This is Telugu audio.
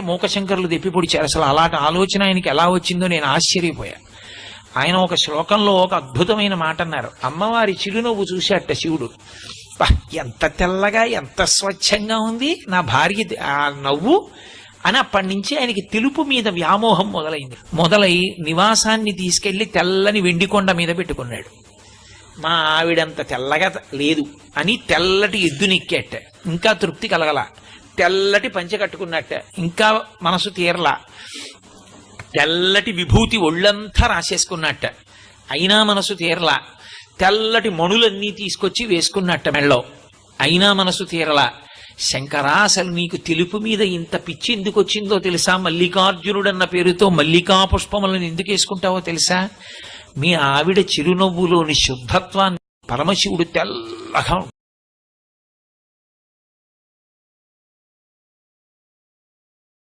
మూకశంకరులు దెప్పి పొడిచారు. అసలు అలాంటి ఆలోచన ఆయనకి ఎలా వచ్చిందో నేను ఆశ్చర్యపోయా. ఆయన ఒక శ్లోకంలో ఒక అద్భుతమైన మాట అన్నారు. అమ్మవారి చిరునవ్వు చూశాట శివుడు. ఎంత తెల్లగా ఎంత స్వచ్ఛంగా ఉంది నా భార్య ఆ నవ్వు అని అప్పటి నుంచి ఆయనకి తెలుపు మీద వ్యామోహం మొదలై నివాసాన్ని తీసుకెళ్లి తెల్లని వెండికొండ మీద పెట్టుకున్నాడు. మా ఆవిడంత తెల్లగా లేదు అని తెల్లటి ఎద్దునెక్కేట, ఇంకా తృప్తి కలగల. తెల్లటి పంచె కట్టుకున్నట్ట, ఇంకా మనసు తీరలా. తెల్లటి విభూతి ఒళ్ళంతా రాసేసుకున్నట్ట, అయినా మనసు తీరలా. తెల్లటి మణులన్నీ తీసుకొచ్చి వేసుకున్నట్ట మెళ్ళో, అయినా మనసు తీరలా. శంకరా, అసలు నీకు తెలుపు మీద ఇంత పిచ్చి ఎందుకు వచ్చిందో తెలుసా? మల్లికార్జునుడన్న పేరుతో మల్లికా పుష్పములను ఎందుకు వేసుకుంటావో తెలుసా? మీ ఆవిడ చిరునవ్వులోని శుద్ధత్వాన్ని పరమశివుడు తెల్లగా